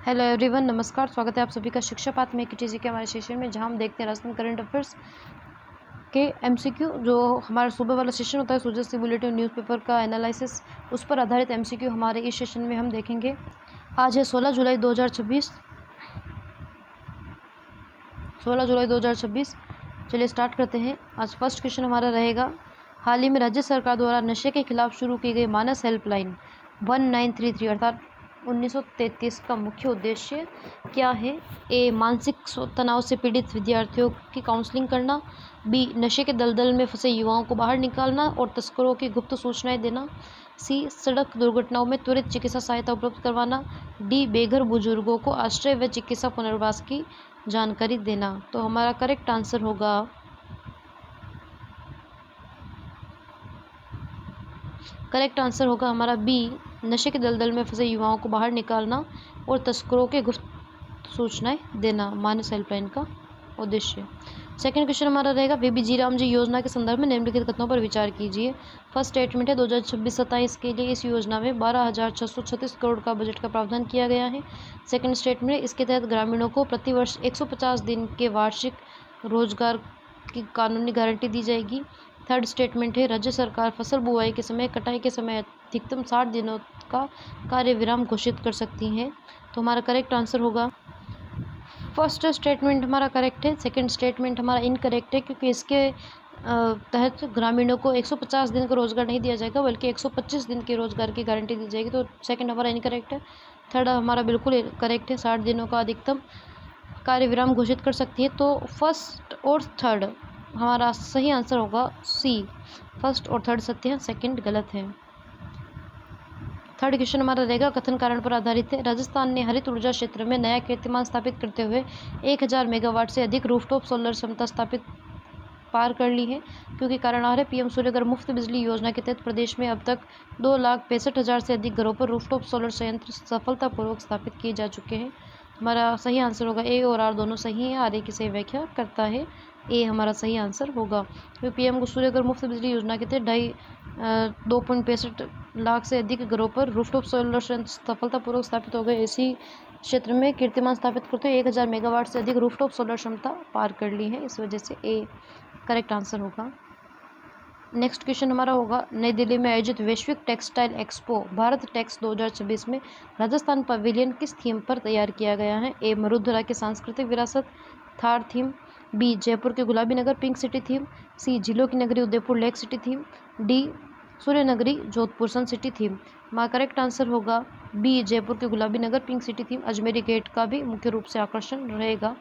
Hello everyone, नमस्कार। स्वागत है आप सभी का शिक्षा पाठ में केटीजी के हमारे सेशन में, जहां हम देखते हैं राजस्थान करंट अफेयर्स के एमसीक्यू। जो हमारा सुबह वाला सेशन होता है सुजस्ती बुलेटिन न्यूज़पेपर का एनालिसिस, उस पर आधारित एमसीक्यू हमारे इस सेशन में हम देखेंगे। आज है 16 जुलाई 2026। चलिए स्टार्ट करते हैं। आज फर्स्ट क्वेश्चन हमारा रहेगा, हाल ही में राज्य सरकार द्वारा नशे के खिलाफ शुरू की गई मानस हेल्पलाइन 1933 अर्थात 1933 का मुख्य उद्देश्य क्या है? ए, मानसिक तनाव से पीड़ित विद्यार्थियों की काउंसलिंग करना। बी, नशे के दलदल में फंसे युवाओं को बाहर निकालना और तस्करों की गुप्त सूचनाएं देना। सी, सड़क दुर्घटनाओं में त्वरित चिकित्सा सहायता उपलब्ध करवाना। डी, बेघर बुजुर्गों को आश्रय व चिकित्सा पुनर्वास की जानकारी देना। तो हमारा करेक्ट आंसर होगा हमारा बी, नशे के दलदल में फंसे युवाओं को बाहर निकालना और तस्करों के गुप्त सूचनाएं देना, मानस हेल्पलाइन का उद्देश्य। सेकंड क्वेश्चन हमारा रहेगा, बीबीजी रामजी योजना के संदर्भ में निम्नलिखित कथनों पर विचार कीजिए। फर्स्ट स्टेटमेंट है 2026-27 के लिए इस योजना में 12,636 करोड़ का बजट का प्रावधान किया गया है। सेकंड स्टेटमेंट है, इसके तहत ग्रामीणों को प्रतिवर्ष 150 दिन के वार्षिक रोजगार की कानूनी गारंटी दी जाएगी। थर्ड स्टेटमेंट है, राज्य सरकार फसल बुआई के समय, कटाई के समय अधिकतम 60 दिनों का कार्य विराम घोषित कर सकती हैं। तो हमारा करेक्ट आंसर होगा फर्स्ट स्टेटमेंट हमारा करेक्ट है। सेकंड स्टेटमेंट हमारा इनकरेक्ट है, क्योंकि इसके तहत ग्रामीणों को 150 दिन का रोजगार नहीं दिया जाएगा, बल्कि 125 दिन के रोजगार की गारंटी दी जाएगी। तो सेकंड हमारा इनकरेक्ट है। थर्ड हमारा बिल्कुल करेक्ट है, 60 दिनों का अधिकतम कार्य विराम घोषित कर सकती है। तो फर्स्ट और थर्ड हमारा सही आंसर होगा सी, फर्स्ट और थर्ड सत्य है, सेकंड गलत है। थर्ड क्वेश्चन हमारा रहेगा, कथन कारण पर आधारित है। राजस्थान ने हरित ऊर्जा क्षेत्र में नया कीर्तिमान स्थापित करते हुए 1000 मेगावाट से अधिक रूफटॉप सोलर क्षमता स्थापित पार कर ली है, क्योंकि कारण आ रहे पीएम सूर्यघर मुफ्त बिजली योजना के तहत प्रदेश में अब तक 2,65,000 से अधिक घरों पर रूफटॉप सोलर संयंत्र सफलतापूर्वक स्थापित किए जा चुके हैं। हमारा सही आंसर होगा ए और आर दोनों सही हैं। आर ए की सही व्याख्या करता है, ए हमारा सही आंसर होगा। क्योंकि पीएम सूर्यघर मुफ्त बिजली योजना के तहत 2.65 लाख से अधिक घरों पर रूफटॉप सोलर संयंत्र सफलतापूर्वक स्थापित हो गए। इसी क्षेत्र में कीर्तिमान स्थापित करते हुए 1000 मेगावाट से अधिक रूफटॉप सोलर क्षमता पार कर ली है। इस वजह से ए करेक्ट आंसर होगा। नेक्स्ट क्वेश्चन हमारा होगा, नई दिल्ली में आयोजित वैश्विक टेक्सटाइल एक्सपो भारत टेक्स 2026 में राजस्थान पवेलियन किस थीम पर तैयार किया गया है? ए, मरुधरा की सांस्कृतिक विरासत थार थीम। बी, जयपुर के गुलाबी नगर पिंक सिटी थीम। सी, झीलों की नगरी Udaipur lake city theme. D, सूर्य नगरी जोधपुर सन सिटी थीम। हमारा करेक्ट आंसर होगा बी, जयपुर के गुलाबी नगर pink city theme. Ajmeri gate का भी मुख्य रूप से आकर्षण रहेगा।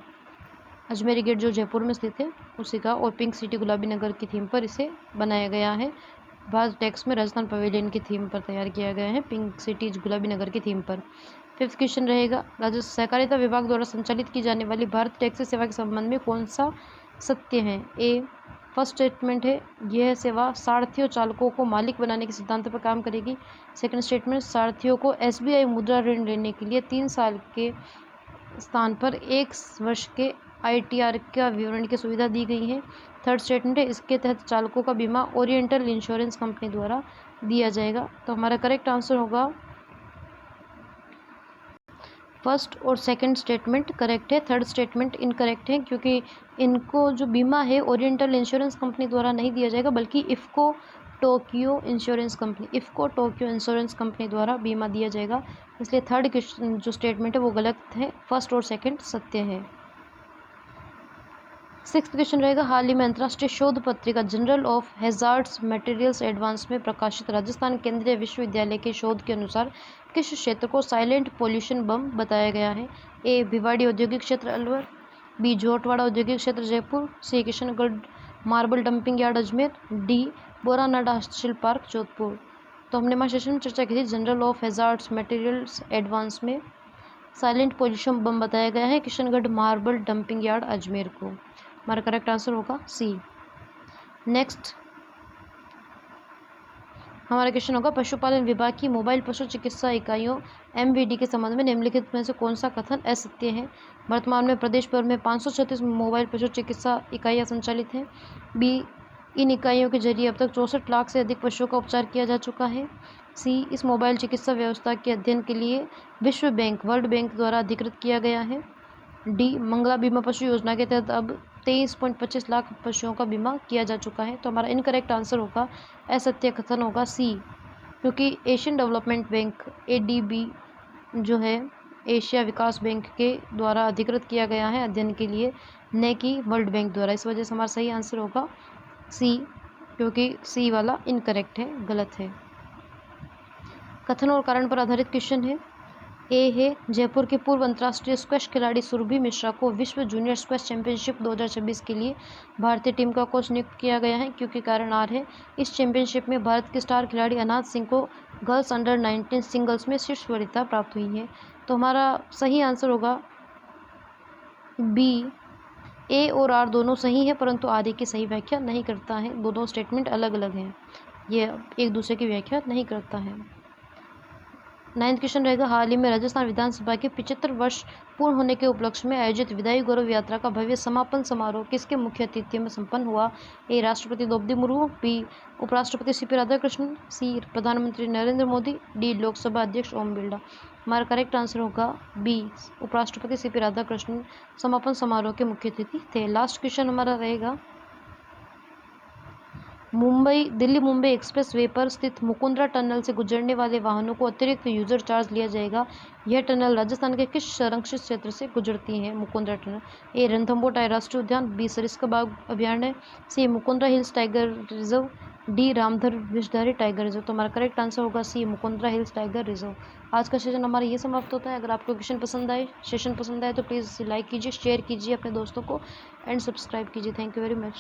अजमेरी गेट जो जयपुर में स्थित है उसी का, और पिंक सिटी गुलाबी नगर की थीम पर इसे बनाया गया है। भारत टेक्स में राजस्थान पवेलियन की थीम पर तैयार किया गया है, पिंक सिटी गुलाबी नगर की थीम पर। फिफ्थ क्वेश्चन रहेगा, राज्य सहकारिता विभाग द्वारा संचालित की जाने वाली भारत टैक्सी सेवा के संबंध में कौन सा सत्य है? ए, फर्स्ट स्टेटमेंट है, यह सेवा सारथियों चालकों को मालिक बनाने के सिद्धांत पर काम करेगी। सेकंड स्टेटमेंट, सारथियों को एसबीआई मुद्रा ऋण लेने के लिए 3 साल के स्थान पर 1 वर्ष के आईटीआर का विवरण की सुविधा दी गई है। थर्ड स्टेटमेंट है, इसके तहत चालकों का बीमा ओरिएंटल इंश्योरेंस कंपनी द्वारा दिया जाएगा। तो हमारा करेक्ट आंसर होगा फर्स्ट और सेकंड स्टेटमेंट करेक्ट है। थर्ड स्टेटमेंट इनकरेक्ट है, क्योंकि इनको जो बीमा है ओरिएंटल इंश्योरेंस कंपनी द्वारा नहीं दिया जाएगा, बल्कि इफ़को टोक्यो इंश्योरेंस कंपनी द्वारा बीमा दिया जाएगा। इसलिए थर्ड क्वेश्चन जो स्टेटमेंट है वो गलत है, फर्स्ट और सेकंड सत्य है। सिक्स्थ क्वेश्चन रहेगा, हाल ही में अंतर्राष्ट्रीय शोध पत्रिका journal of hazards materials advance में प्रकाशित राजस्थान केंद्रीय विश्वविद्यालय के शोध के अनुसार किस क्षेत्र को साइलेंट पोल्यूशन बम बताया गया है? ए, भिवाड़ी औद्योगिक क्षेत्र अलवर। बी, जोटवाड़ा औद्योगिक क्षेत्र Jaipur. C, Kishangarh marble dumping yard Ajmer. D, Boranada हस्तशिल्प पार्क जोधपुर। तो हमने हमारे सेशन में चर्चा की थी, general of hazards materials advance में साइलेंट पोल्यूशन बम बताया गया है Kishangarh marble dumping yard Ajmer को। हमारा करेक्ट आंसर होगा सी। नेक्स्ट हमारा क्वेश्चन होगा, पशुपालन विभाग की मोबाइल पशु चिकित्सा इकाइयों एमवीडी के संबंध में निम्नलिखित में से कौन सा कथन असत्य है? वर्तमान में प्रदेश भर में 536 मोबाइल पशु चिकित्सा इकाइयाँ संचालित हैं। बी, इन इकाइयों के जरिए अब तक 64 लाख से अधिक पशुओं का उपचार किया जा चुका है। सी, इस मोबाइल चिकित्सा व्यवस्था के अध्ययन के लिए विश्व बैंक वर्ल्ड बैंक द्वारा अधिकृत किया गया है। डी, मंगला बीमा पशु योजना के तहत अब 23.25 लाख पशुओं का बीमा किया जा चुका है। तो हमारा इनकरेक्ट आंसर होगा, असत्य कथन होगा सी, क्योंकि एशियन डेवलपमेंट बैंक ADB जो है एशिया विकास बैंक के द्वारा अधिकृत किया गया है अध्ययन के लिए, न कि वर्ल्ड बैंक द्वारा। इस वजह से हमारा सही आंसर होगा सी, क्योंकि सी वाला इनकरेक्ट है, गलत है। कथन और कारण पर आधारित क्वेश्चन है। ए है, जयपुर के पूर्व अंतर्राष्ट्रीय स्क्वैश खिलाड़ी सुरभि मिश्रा को विश्व जूनियर स्क्वैश चैंपियनशिप 2026 के लिए भारतीय टीम का कोच नियुक्त किया गया है, क्योंकि कारण आर है, इस चैंपियनशिप में भारत के स्टार खिलाड़ी अनाथ सिंह को गर्ल्स अंडर 19 सिंगल्स में शीर्ष वरीयता प्राप्त हुई है। तो हमारा सही आंसर होगा बी। ए और आर दोनों सही है, परंतु आर की सही व्याख्या नहीं करता है। दोनों स्टेटमेंट अलग अलग हैं, ये एक दूसरे की व्याख्या नहीं करता है। 9th क्वेश्चन रहेगा, हाल ही में राजस्थान विधानसभा के 75 वर्ष पूर्ण होने के उपलक्ष्य में आयोजित विदाई गौरव यात्रा का भव्य समापन समारोह किसके मुख्य आतिथ्य में संपन्न हुआ? ए, राष्ट्रपति द्रौपदी मुर्मू, बी, उपराष्ट्रपति सीपी राधाकृष्णन, सी, प्रधानमंत्री नरेंद्र मोदी, डी, लोकसभा अध्यक्ष ओम बिरला। हमारा करेक्ट आंसर होगा बी, उपराष्ट्रपति सीपी राधाकृष्णन समापन समारोह के मुख्य अतिथि थे। लास्ट क्वेश्चन हमारा रहेगा, दिल्ली मुंबई एक्सप्रेस वे पर स्थित मुकुंदरा टनल से गुजरने वाले वाहनों को अतिरिक्त यूजर चार्ज लिया जाएगा। यह टनल राजस्थान के किस संरक्षित क्षेत्र से गुजरती है? मुकुंदरा टनल। ए, रणथंभौर राष्ट्रीय उद्यान, बी, सरिस्का बाग अभयारण्य, C, Mukundra hills tiger reserve, D, Ramdhar Vishdhari tiger reserve. तो हमारा करेक्ट आंसर होगा C, Mukundra hills tiger reserve. आज का सेशन हमारा ये समाप्त होता है। अगर आपको सेशन पसंद आए तो प्लीज़ लाइक कीजिए, शेयर कीजिए अपने दोस्तों को एंड सब्सक्राइब कीजिए। Thank you very much.